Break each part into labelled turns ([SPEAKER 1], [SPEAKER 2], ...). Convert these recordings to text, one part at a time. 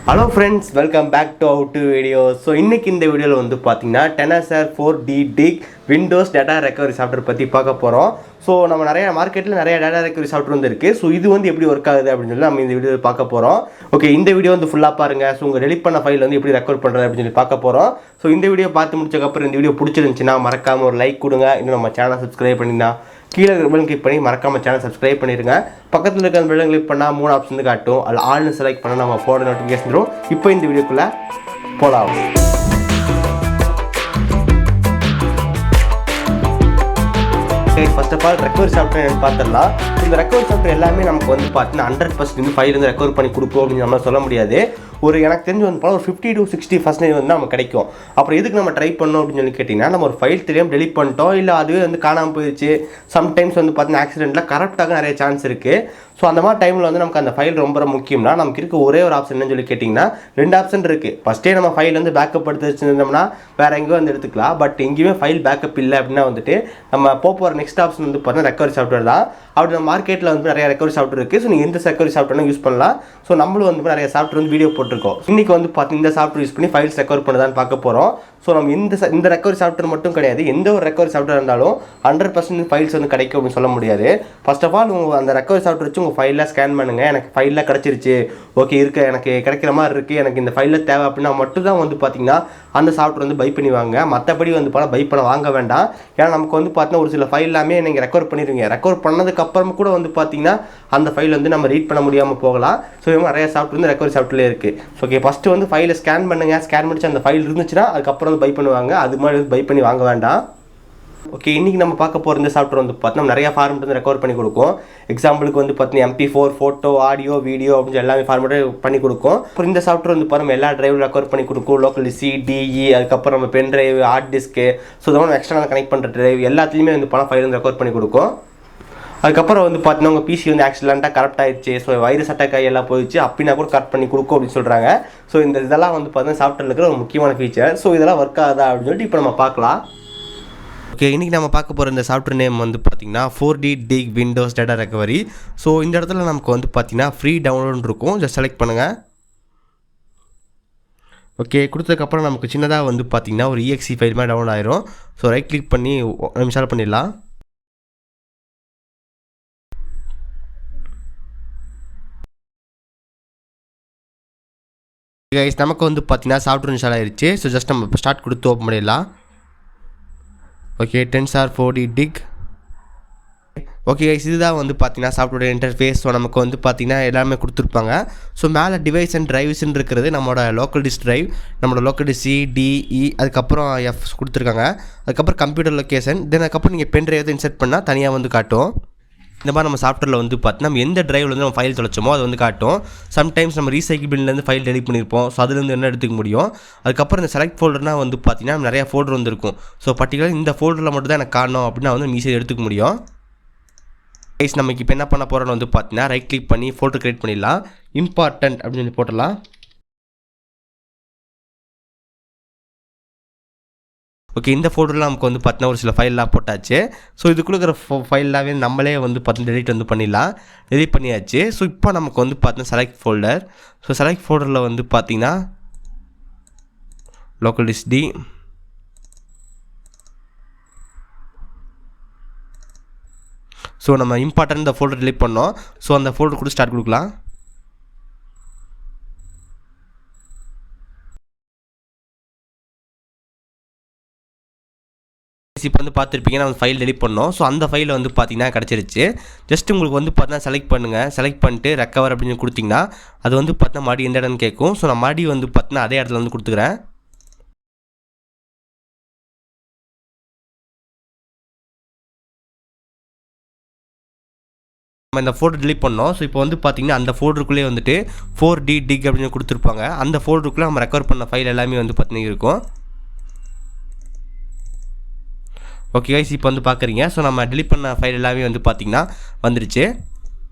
[SPEAKER 1] Hello friends, welcome back to our two videos. So இன்னைக்கு இந்த வீடியோல வந்து பாத்தீங்கன்னா Tenorshare 4D dig Windows data recovery software பத்தி பார்க்க போறோம். ஸோ நம்ம நிறைய மார்க்கெட்டில் நிறைய டேட்டா ரெக்கவரி சாஃப்ட்வேர் வந்து இருக்குது. ஸோ இது வந்து எப்படி ஒர்க் ஆகுது அப்படின்னு சொல்லி நம்ம இந்த வீடியோ பார்க்க போகிறோம். ஓகே, இந்த வீடியோ வந்து ஃபுல்லாக பாருங்கள். ஸோ உங்கள் டெலிட் பண்ண ஃபைல் வந்து எப்படி ரெக்கார்ட் பண்ணுறது அப்படின்னு சொல்லி பார்க்க போகிறோம். ஸோ இந்த வீடியோ பார்த்து முடிச்சக்கப்புறம் இந்த வீடியோ பிடிச்சிருந்துச்சுன்னா மறக்காமல் ஒரு லைக் கொடுங்க. இன்னும் நம்ம சேனல் சப்ஸ்கிரைப் பண்ணினா கீழே பெல் கிளிக் பண்ணி மறக்காமல் சேனல் சப்ஸ்கிரைப் பண்ணிடுங்க. பக்கத்தில் இருக்க அந்த பெல் கிளிக் பண்ணால் 3 ஆப்ஷன் வந்து காட்டும். அதில் ஆல்னு செலக்ட் பண்ணால் நம்ம ஃபோன் நோட்டிஃபிகேஷன் வரும். இப்போ இந்த வீடியோக்குள்ளே போகலாம். First of all recovery software என்னன்னு பார்த்துடலாம். இந்த ரெக்கவரி சாஃப்ட்வேர் எல்லாமே நமக்கு வந்து பார்த்தீங்கன்னா 100% ஃபைல் வந்து ரெக்கவர் பண்ணி கொடுக்கும் அப்படின்னு நம்ம சொல்ல முடியாது. எனக்கு தெரிஞ்சு வந்து ஒரு 50 to 60% வந்து நமக்கு கிடைக்கும். அப்புறம் எதுக்கு நம்ம ட்ரை பண்ணோம் அப்படின்னு சொல்லி கேட்டிங்கன்னா, நம்ம ஒரு ஃபைல் தெரியாமல் டெலிட் பண்ணிட்டோம், இல்லை அதுவே வந்து காணாமல் போயிடுச்சு. சம்டைம்ஸ் வந்து பார்த்தீங்கன்னா ஆக்சிடென்ட்டில் கரெக்டாக நிறைய சான்ஸ் இருக்குது. ஸோ அந்த மாதிரி டைமில் வந்து நமக்கு அந்த ஃபைல் ரொம்ப முக்கியம்னா நமக்கு இருக்க ஒரே ஒரு ஆப்ஷன் என்னன்னு சொல்லி கேட்டிங்கன்னா 2 ஆப்ஷன் இருக்குது. ஃபஸ்ட்டே நம்ம ஃபைல் வந்து பேக்கப் எடுத்து வச்சுருந்தோம்னா வேறு எங்கேயோ வந்து எடுத்துக்கலாம். பட் எங்கேயுமே ஃபைல் பேக்கப் இல்லை அப்படின்னா வந்துட்டு நம்ம போகிற நெக்ஸ்ட் ஆப்ஷன் வந்து பார்த்தீங்கன்னா ரெக்கவரி சாஃப்ட்வேர் தான். அப்படி நம்ம மார்க்கெட்டில் வந்து நிறைய ரெக்கவரி சாஃப்ட்வேர் இருக்குது. ஸோ நீங்கள் எந்த ரெக்கவரி சாஃப்ட்வேர்னா யூஸ் பண்ணலாம். ஸோ நம்மளும் வந்து நிறைய சாஃப்ட்வேர் வந்து வீடியோ போட்டிருக்கோம். இன்றைக்கி வந்து பார்த்தீங்கன்னா இந்த சாஃப்ட்வேர் யூஸ் பண்ணி ஃபைல்ஸ் ரெக்கவர் பண்ணுதான்னு பார்க்க போகிறோம். ஸோ நம்ம இந்த ரெக்கவரி சாஃப்ட்வேர் மட்டும் கிடையாது, எந்த ஒரு ரெக்கவரி சாஃப்ட்வேர் இருந்தாலும் 100% ஃபைல்ஸ் வந்து கிடைக்கும் அப்படின்னு சொல்ல முடியாது. ஃபர்ஸ்ட் ஆஃப் ஆல் உங்கள் அந்த ரெக்கவரி சாஃப்ட்வேர் வச்சு உங்கள் ஃபைலில் ஸ்கேன் பண்ணுங்கள். எனக்கு ஃபைலில் கிடச்சிருச்சு, ஓகே எனக்கு கிடைக்கிற மாதிரி இருக்குது, எனக்கு இந்த ஃபைலில் தேவை அப்படின்னா மட்டும் தான் வந்து பார்த்தீங்கன்னா அந்த சாஃப்ட்வேர் வந்து பை பண்ணி வாங்க. மற்றபடி வந்து பை பண்ண வாங்க வேண்டாம். ஏன்னா நமக்கு வந்து பார்த்தீங்கன்னா ஒரு சில ஃபைல் எல்லாமே நீங்கள் ரெக்கவர் பண்ணிடுவீங்க. ரெக்கவர் பண்ணதுக்கப்புறம் கூட வந்து பார்த்தீங்கன்னா அந்த ஃபைல் வந்து நம்ம ரீட் பண்ண முடியாமல் போகலாம். ஸோ இது நிறைய சாஃப்ட்வேர் வந்து ரெக்கவரி சாஃப்ட்வேர்லேயே இருக்குது. ஸோ ஓகே, ஃபஸ்ட்டு வந்து ஃபைலை ஸ்கேன் பண்ணுங்கள். ஸ்கேன் பண்ணிச்சு அந்த ஃபைல் இருந்துச்சுன்னா அதுக்கப்புறம் வந்து பை பண்ணுவாங்க. அது மாதிரி பை பண்ணி வாங்க வேண்டாம். ஓகே, இன்றைக்கி நம்ம பார்க்க போகிற இந்த சாஃப்ட்வேர் வந்து பார்த்தீங்கன்னா நிறையா ஃபார்மெட் வந்து ரெக்கவர் பண்ணி கொடுக்கும். எக்ஸாம்பிளுக்கு வந்து பார்த்தீங்கன்னா MP4, ஃபோட்டோ, ஆடியோ, வீடியோ அப்படின்னு எல்லாமே ஃபார்மெட்டே பண்ணி கொடுக்கும். அப்புறம் இந்த சாஃப்ட்வேர் வந்து பார்த்தோம் எல்லா டிரைவும் ரெக்கவர் பண்ணி கொடுக்கும். லோக்கல் CDE, அதுக்கப்புறம் நம்ம பென் டிரைவ், ஹார்ட் டிஸ்க்கு, ஸோ இதெல்லாம் எக்ஸ்டர்னல் கனெக்ட் பண்ணுற டிரைவ் எல்லாத்துலேயுமே வந்து ஃபைல் வந்து ரெக்கவர் பண்ணி கொடுக்கும். அதுக்கப்புறம் வந்து பார்த்தீங்கன்னா உங்கள் PC வந்து ஆக்சிடென்ட்டாக கரெக்ட் ஆகிடுச்சு, ஸோ வைரஸ் அட்டாக் ஆகி எல்லாம் போயிடுச்சு அப்படின்னா கூட கரெக்ட் பண்ணி கொடுக்கும் அப்படின்னு சொல்கிறாங்க. ஸோ இதெல்லாம் வந்து பார்த்தீங்கன்னா சாஃப்ட்வேர் இருக்கிற ஒரு முக்கியமான ஃபீச்சர். ஸோ இதெல்லாம் ஒர்க் ஆகுதா அப்படின்னு சொல்லிட்டு இப்போ நம்ம பார்க்கலாம். ஓகே, இன்றைக்கி நம்ம பார்க்க போகிற இந்த சாஃப்ட்வேர் நேம் வந்து பார்த்திங்கன்னா 4D dig Windows data recovery. So இந்த இடத்துல நமக்கு வந்து பார்த்திங்கன்னா ஃப்ரீ டவுன்லோட் இருக்கும். ஜஸ்ட் செலக்ட் பண்ணுங்கள். ஓகே, கொடுத்ததுக்கப்புறம் நமக்கு சின்னதாக வந்து பார்த்திங்கன்னா ஒரு EXE ஃபைல் மாதிரி டவுன்லோட் ஆயிரும். ஸோ ரைட் கிளிக் பண்ணி இன்ஸ்டால் பண்ணிடலாம். கைஸ், நமக்கு வந்து பார்த்தீங்கன்னா சாஃப்ட்வேர் இன்ஸ்டால் ஆயிடுச்சு. ஸோ ஜஸ்ட் நம்ம ஸ்டார்ட் கொடுத்து ஓப்பன் பண்ணிடலாம். Okay, Tenorshare 4D dig. Okay guys, இதுதான் வந்து பார்த்தீங்கன்னா சாஃப்ட்வேர் இன்டர்ஃபேஸ். ஸோ நமக்கு வந்து பார்த்தீங்கன்னா எல்லாமே கொடுத்துருப்பாங்க. ஸோ மேலே டிவைஸ் அண்ட் டிரைவ்ஸ்ன்னு இருக்கிறது நம்மளோட லோக்கல் டிஸ்க் டிரைவ், நம்மளோட லோக்கல் டிஸ்க் CDE, அதுக்கப்புறம் F கொடுத்துருக்காங்க. அதுக்கப்புறம் கம்ப்யூட்டர் லொக்கேஷன், தென் அதுக்கப்புறம் நீங்கள் பென் டிரைவ் இன்சர்ட் பண்ணால் தனியாக வந்து காட்டும். இந்த மாதிரி நம்ம சாஃப்ட்வேரில் வந்து பார்த்தீங்கன்னா நம்ம எந்த டிரைவில் வந்து நம்ம ஃபைல் தொலைச்சோமோ அது வந்து காட்டும். சம்டைம்ஸ் நம்ம ரீசைக்கிள் பின்லேருந்து ஃபைல் டெலிட் பண்ணியிருப்போம். ஸோ அதுலேருந்து என்ன எடுத்துக்க முடியும். அதுக்கப்புறம் இந்த செலக்ட் ஃபோல்டர்னால் வந்து பார்த்தீங்கன்னா நிறையா ஃபோல்டர் வந்துருக்கும். ஸோ பர்டிகுலர் இந்த ஃபோல்டரில் மட்டும் தான் எனக்கு காணணும் அப்படின்னா வந்து ஈஸியாக எடுத்துக்க முடியும். கைஸ், நமக்கு இப்போ என்ன பண்ண போகிறோன்னு வந்து பார்த்தீங்கன்னா ரைட் கிளிக் பண்ணி ஃபோல்டர் கிரியேட் பண்ணிடலாம். இம்பார்ட்டன்ட் அப்படின்னு சொல்லி போட்டலாம். ஓகே, இந்த ஃபோல்டரில் நமக்கு வந்து பார்த்தீங்கன்னா ஒரு சில ஃபைல்லாம் போட்டாச்சு. ஸோ இதுக்குள்ள இருக்கிற ஃபைல்லாகவே நம்மளே வந்து பார்த்தீங்கன்னா டெலிட் வந்து பண்ணிடலாம். டெலிட் பண்ணியாச்சு. ஸோ இப்போ நமக்கு வந்து பார்த்தீங்கன்னா செலக்ட் ஃபோல்டர். ஸோ செலக்ட் ஃபோல்டரில் வந்து பார்த்தீங்கன்னா லோக்கல் டிஸ்க் D, ஸோ நம்ம இம்பார்ட்டன்ட் இந்த ஃபோல்டர் டெலிட் பண்ணோம். ஸோ அந்த ஃபோல்டர் கூட ஸ்டார்ட் கொடுக்கலாம். இப்போ வந்து பார்த்துருப்பீங்க நம்ம ஃபைல் டெலிட் பண்ணோம். ஸோ அந்த ஃபைலில் வந்து பார்த்தீங்கன்னா கிடச்சிருச்சு. ஜஸ்ட் உங்களுக்கு வந்து பார்த்தீங்கன்னா செலக்ட் பண்ணுங்கள். செலக்ட் பண்ணிட்டு ரெக்கவர் அப்படின்னு கொடுத்தீங்கன்னா அது வந்து பார்த்தீங்கன்னா மறுபடியும் எந்த இடம்னு கேட்கும். ஸோ நான் மறுபடியும் வந்து பார்த்தீங்கன்னா அதே இடத்துல வந்து கொடுத்துக்கிறேன். நம்ம இந்த ஃபோல்டர் டெலிட் பண்ணோம். ஸோ இப்போ வந்து பார்த்தீங்கன்னா அந்த ஃபோல்டருக்குள்ளே வந்துட்டு 4D dig அப்படின்னு கொடுத்துருப்பாங்க. அந்த ஃபோல்டருக்குள்ளே நம்ம ரெக்கவர் பண்ண ஃபைல் எல்லாமே வந்து பார்த்தீங்கன்னா இருக்கும். ஓகே கைஸ், இப்போ வந்து பார்க்குறீங்க. ஸோ நம்ம டெலிட் பண்ண ஃபைல் எல்லாமே வந்து பார்த்திங்கன்னா வந்துருச்சு.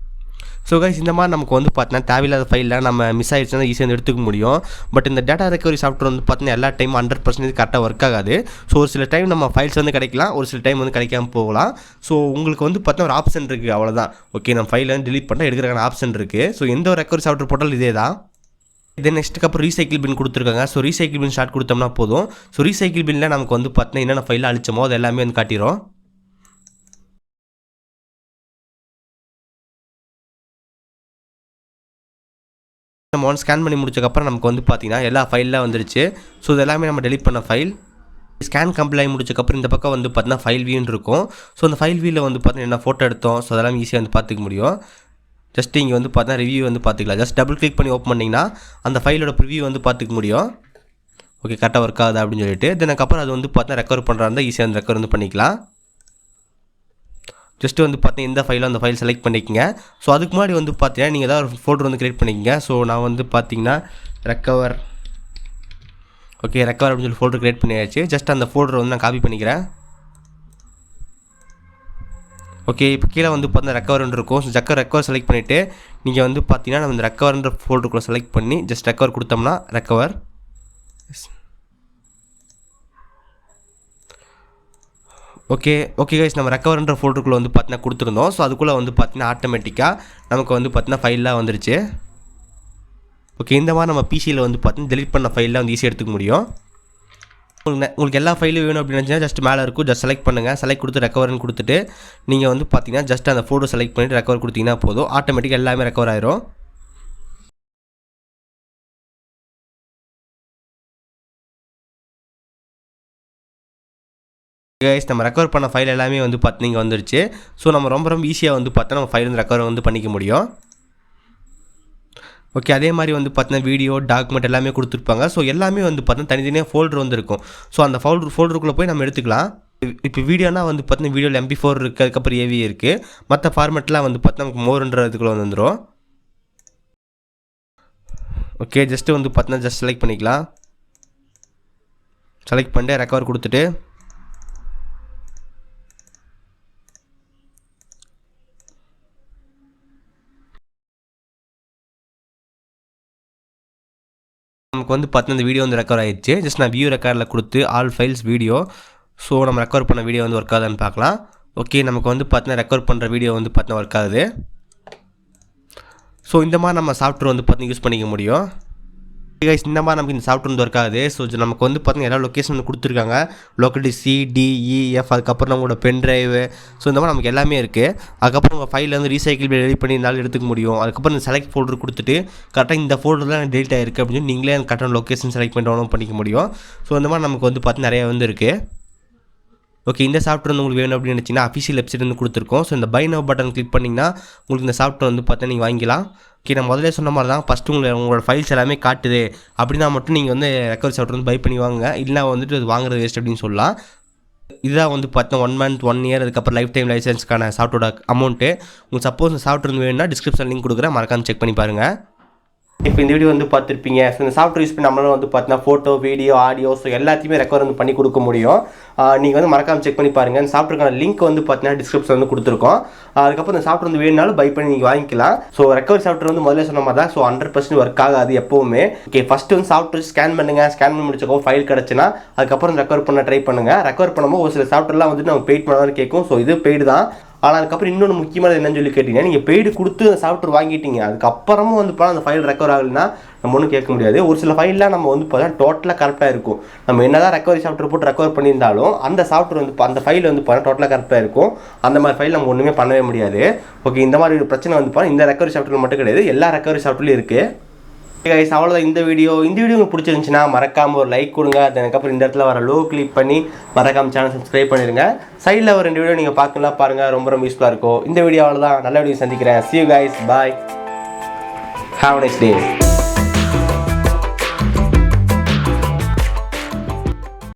[SPEAKER 1] ஸோ கைஸ், இந்த மாதிரி நமக்கு வந்து பார்த்தீங்கன்னா தேவையில்லாத ஃபைலில் நம்ம மிஸ் ஆகிடுச்சுன்னா ஈஸியாக வந்து எடுத்துக்க முடியும். பட் இந்த டேட்டா ரெக்கவரி சாஃப்ட்வேர் வந்து பார்த்தீங்கன்னா எல்லா டைம் 100% கரெக்டாக ஒர்க் ஆகாது. ஸோ ஒரு சில டைம் நம்ம ஃபைல்ஸ் வந்து கிடைக்கலாம், ஒரு சில டைம் வந்து கிடைக்காம போகலாம். ஸோ உங்களுக்கு வந்து பார்த்தீங்கன்னா ஒரு ஆப்ஷன் இருக்குது, அவ்வளோதான். ஓகே, நம்ம ஃபைலை வந்து டெலிட் பண்ணால் எடுக்கிறக்கான ஆப்ஷன் இருக்குது. ஸோ எந்த ஒரு ரெக்கவரி சாஃப்ட்வேர் போட்டாலும் இதே தான். தென் நெக்ஸ்ட்டுக்கு அப்புறம் ரீசைக்கிள் பின் கொடுத்துருக்காங்க. ஸோ ரீசைக்கிள் பின் ஸ்டார்ட் கொடுத்தோம்னா போதும். ஸோ ரீசைக்கிள் பின்னில் நமக்கு வந்து பார்த்தீங்கன்னா என்னென்ன ஃபைலில் அழிச்சோமோ அது எல்லாமே வந்து காட்டிடும். நம்ம ஒன் ஸ்கேன் பண்ணி முடிச்சக்கப்புறம் நமக்கு வந்து பார்த்தீங்கன்னா எல்லா ஃபைலில் வந்துருச்சு. ஸோ இது எல்லாமே நம்ம டெலிட் பண்ண ஃபைல். ஸ்கேன் கம்ப்ளீட் ஆகி முடிச்சக்கப்புறம் இந்த பக்கம் வந்து பார்த்தீங்கன்னா ஃபைல் வியூன்னு இருக்கும். ஸோ அந்த ஃபைல் வியூவில் வந்து பார்த்தீங்கன்னா என்ன ஃபோட்டோ எடுத்தோம் ஸோ அதெல்லாம் ஈஸியாக வந்து பார்த்துக்க முடியும். ஜஸ்ட் இங்கே வந்து பார்த்தீங்கன்னா ரிவ்யூ வந்து பார்த்துக்கலாம். ஜஸ்ட் டபுள் கிளிக் பண்ணி ஓப்பன் பண்ணிங்கன்னா அந்த ஃபைலோட ப்ரிவ்யூ வந்து பார்த்துக்க முடியும். ஓகே கரெக்டாக ஒர்க் ஆகுது அப்படின்னு சொல்லிட்டு அதுக்கப்புறம் அது வந்து பார்த்தீங்கன்னா ரெக்கவர் பண்ணுறாருந்தா ஈஸியாக வந்து ரெக்கவர் வந்து பண்ணிக்கலாம். ஜஸ்ட் வந்து பார்த்தீங்கன்னா இந்த ஃபைலும் அந்த ஃபைல் செலக்ட் பண்ணிக்கங்க. ஸோ அதுக்கு முன்னாடி வந்து பார்த்தீங்கன்னா நீங்கள் ஏதாவது ஒரு ஃபோல்டர் வந்து க்ரியேட் பண்ணிக்கங்க. ஸோ நான் வந்து பார்த்தீங்கன்னா ரெக்கவர் அப்படின்னு சொல்லி ஃபோல்டர் க்ரியேட் பண்ணியாச்சு. ஜஸ்ட் அந்த ஃபோல்டர் வந்து நான் காப்பி பண்ணிக்கிறேன். ஓகே இப்போ கீழே வந்து பார்த்தீங்கன்னா ரெக்கவர்னு இருக்கும். ஸோ ரெக்கவர் செலக்ட் பண்ணிவிட்டு நீங்கள் வந்து பார்த்தீங்கன்னா நம்ம இந்த ரெக்கவர்ன்ற ஃபோல்டருக்குள்ளே செலக்ட் பண்ணி ஜஸ்ட் ரெக்கவர் கொடுத்தோம்னா ரெக்கவர். ஓகே கைஸ் நம்ம ரெக்கவர்ன்ற ஃபோல்டருக்குள்ளே வந்து பார்த்தீங்கன்னா கொடுத்துருந்தோம். ஸோ அதுக்குள்ளே வந்து பார்த்தீங்கன்னா ஆட்டோமேட்டிக்காக நமக்கு வந்து பார்த்தீங்கன்னா ஃபைல்லாம் வந்துருச்சு. ஓகே இந்த மாதிரி நம்ம பிசியில் வந்து பார்த்தீங்கன்னா டெலிட் பண்ண ஃபைலில் வந்து ஈஸியாக எடுத்துக்க முடியும். உங்களுக்கு எல்லா ஃபைலும் வேணும் அப்படின்னு நினச்சிங்கன்னா ஜஸ்ட் மேலே இருக்கும் ஜஸ்ட் செலக்ட் பண்ணுங்கள். செலக்ட் கொடுத்து ரெக்கவர்னு கொடுத்துட்டு நீங்கள் வந்து பார்த்தீங்கன்னா ஜஸ்ட் அந்த ஃபோட்டோ செலக்ட் பண்ணிவிட்டு ரெக்கவர் கொடுத்தீங்கன்னா போதும். ஆட்டோமேட்டிக்காக எல்லாமே ரெக்கவர் ஆயிரும். கைஸ் நம்ம ரெக்கவர் பண்ண ஃபைல் எல்லாமே வந்து பார்த்தீங்க வந்துருச்சு. ஸோ நம்ம ரொம்ப ஈஸியாக வந்து பார்த்தா நம்ம ஃபைல் வந்து ரெக்கவர் வந்து பண்ணிக்க முடியும். ஓகே அதே மாதிரி வந்து பார்த்தீங்கன்னா வீடியோ டாக்குமெண்ட் எல்லாமே கொடுத்துருப்பாங்க. ஸோ எல்லாமே வந்து பார்த்தீங்கன்னா தனித்தனியாக ஃபோல்டர் வந்து இருக்கும். ஸோ அந்த ஃபோல்டருக்குள்ளே போய் நம்ம எடுத்துக்கலாம். இப்போ வீடியோனா வந்து பார்த்தீங்கன்னா வீடியோவில் MP4 இருக்குது, அதுக்கப்புறம் AV இருக்குது. மற்ற ஃபார்மெட்லாம் வந்து பார்த்தீங்கன்னா நமக்கு மோர்ன்றதுக்குள்ளே வந்துடும். ஓகே ஜஸ்ட்டு வந்து பார்த்தீங்கன்னா ஜஸ்ட் செலக்ட் பண்ணிக்கலாம். செலக்ட் பண்ணிட்டு ரெக்கவர் கொடுத்துட்டு நமக்கு வந்து பார்த்தீங்கன்னா இந்த வீடியோ வந்து ரெக்கவர் ஆயிடுச்சு. ஜஸ்ட் நான் வியூ ரெக்கார்டில் கொடுத்து ஆல் ஃபைல்ஸ் வீடியோ. ஸோ நம்ம ரெக்கவர் பண்ண வீடியோ வந்து ஒர்க் ஆகுதுன்னு பார்க்கலாம். ஓகே நமக்கு வந்து பார்த்தீங்கன்னா ரெக்கவர் பண்ணுற வீடியோ வந்து பார்த்தீங்கன்னா ஒர்க் ஆகுது. ஸோ இந்த மாதிரி நம்ம சாஃப்ட்வேர் வந்து பார்த்தீங்கன்னா யூஸ் பண்ணிக்க முடியும். கைஸ் இந்த மாதிரி நமக்கு இந்த சாஃப்ட்வேர் வந்து ஒர்க் ஆகுது. ஸோ நமக்கு வந்து பார்த்தீங்கன்னா எல்லா லொக்கேஷன் வந்து கொடுத்துருக்காங்க. லோக்கல் CDEF அதுக்கப்புறம் நம்மளோட பென் ட்ரைவு. ஸோ இந்த மாதிரி நமக்கு எல்லாமே இருக்குது. அதுக்கப்புறம் உங்கள் ஃபைலில் வந்து ரீசைக்கிள் ரெடி பண்ணி இருந்தாலும் எடுத்துக்க முடியும். அதுக்கப்புறம் இந்த செலக்ட் ஃபோல்டர் கொடுத்துட்டு கரெக்டாக இந்த ஃபோல்டர் தான் டெலிட் ஆகிருக்கு அப்படின்னு நீங்களே அந்த கரெக்டான லொக்கேஷன் செலக்ட் பண்ணி டவுன்லோட் பண்ணிக்க முடியும். ஸோ இந்த மாதிரி நமக்கு வந்து பார்த்தீங்கன்னா நிறைய வந்து இருக்குது. ஓகே இந்த சாஃப்ட்வேர் வந்து உங்களுக்கு வேணும் அப்படின்னு நினச்சிங்கன்னா அஃபிஷியல் வெப்சைட் வந்து கொடுத்துருக்கோம். ஸோ இந்த பை நவ் பட்டன் கிளிக் பண்ணிங்கன்னா உங்களுக்கு இந்த சாஃப்ட்வேர் வந்து பார்த்தா நீங்கள் வாங்கிக்கலாம். ஓகே நான் முதல்ல சொன்ன மாதிரி தான் ஃபஸ்ட்டு உங்களோட ஃபைல்ஸ் எல்லாமே காட்டுது அப்படின்னா மட்டும் நீங்கள் வந்து ரெக்கவர் சாஃப்ட்வேர் வந்து பை பண்ணி வாங்க. இல்லைனா வந்துட்டு அது வாங்குறது வேஸ்ட் அப்படின்னு சொல்லலாம். இதுதான் வந்து பார்த்தா 1 month 1 year அதுக்கப்புறம் லைஃப் டைம் லைசன்ஸ்க்கான சாஃப்ட்வேரோட அமௌண்ட்டு. உங்களுக்கு சப்போஸ் இந்த சாஃப்ட்வேர் வேணும்னா டிஸ்கிரிப்ஷன் லிங்க் கொடுக்குறேன், மறக்காமல் செக் பண்ணி பாருங்கள். இப்போ இந்த வீடியோ வந்து பார்த்துருப்பீங்க. ஸோ இந்த சாஃப்ட்வேர் யூஸ் பண்ணி நம்மளால் வந்து பார்த்தீங்கன்னா ஃபோட்டோ வீடியோ ஆடியோ ஸோ எல்லாத்தையுமே ரெக்கவர் வந்து பண்ணி கொடுக்க முடியும். நீங்கள் வந்து மறக்காமல் செக் பண்ணி பாருங்கள். இந்த சாஃப்ட்வேருக்கான லிங்க் வந்து பார்த்தீங்கன்னா டிஸ்கிரிப்ஷன் வந்து கொடுத்துருக்கோம். அதுக்கப்புறம் இந்த சாஃப்ட்வேர் வந்து வேணுனாலும் பை பண்ணி நீங்கள் வாங்கிக்கலாம். ஸோ ரெக்கவர் சாஃப்ட்வேர் வந்து முதல்ல சொன்ன மாதிரி தான். ஸோ 100% ஒர்க் ஆகாது எப்போவுமே. ஓகே ஃபஸ்ட்டு வந்து சாஃப்ட்வேர் ஸ்கேன் பண்ணுங்கள். ஸ்கேன் பண்ணி முடிச்சக்கோ ஃபைல் கிடச்சுன்னா அதுக்கப்புறம் ரெக்கவர் பண்ண ட்ரை பண்ணுங்கள். ரெக்கவர் பண்ணும்போது ஒரு சில சாஃப்ட்வேர்லாம் வந்துட்டு நம்ம பெய்ட் பண்ணாலும் கேட்கும். ஸோ இது பெய்டு தான். ஆனால் அதுக்கப்புறம் இன்னொன்று முக்கியமானது என்னன்னு சொல்லி கேட்டிங்கன்னா நீங்கள் பெய்டு கொடுத்து அந்த சாஃப்ட்வேர் வாங்கிட்டீங்க, அதுக்கப்புறமும் வந்து அந்த ஃபைல் ரெக்கவர் ஆகலைன்னா நம்ம ஒன்றும் கேட்க முடியாது. ஒரு சில ஃபைல்லாம் நம்ம வந்து பார்த்தா டோட்டலாக கரெக்டாக இருக்கும். நம்ம என்ன தான் ரெக்கவரி சாஃப்ட்வேர் போட்டு ரெக்கவர் பண்ணியிருந்தாலும் அந்த சாஃப்ட்வேர் வந்து அந்த ஃபைல் வந்து டோட்டலாக கரெக்டாக இருக்கும். அந்த மாதிரி ஃபைல் நம்ம ஒன்றுமே பண்ணவே முடியாது. ஓகே இந்த மாதிரி ஒரு பிரச்சனை வந்து இந்த ரெக்கவரி சாஃப்ட்வேர் மட்டும் கிடையாது, எல்லா ரெக்கவரி சாஃப்ட்வேர்லையும் இருக்குது. கைஸ் அவ்வளோதான் இந்த வீடியோ உங்களுக்கு பிடிச்சிருந்துச்சுன்னா மறக்காமல் ஒரு லைக் கொடுங்க. அதுக்கப்புறம் இந்த இடத்துல வர லோ கிளிக் பண்ணி மறக்காமல் சேனல் சப்ஸ்கிரைப் பண்ணிடுங்க. சைடில் ஒரு 2 வீடியோ நீங்கள் பார்க்கலாம் பாருங்கள், ரொம்ப யூஸ்ஃபுல்லாக இருக்கும். இந்த வீடியோ அவ்வளோதான், நல்ல வீடியோ சந்திக்கிறேன். See you guys, bye, have a nice day.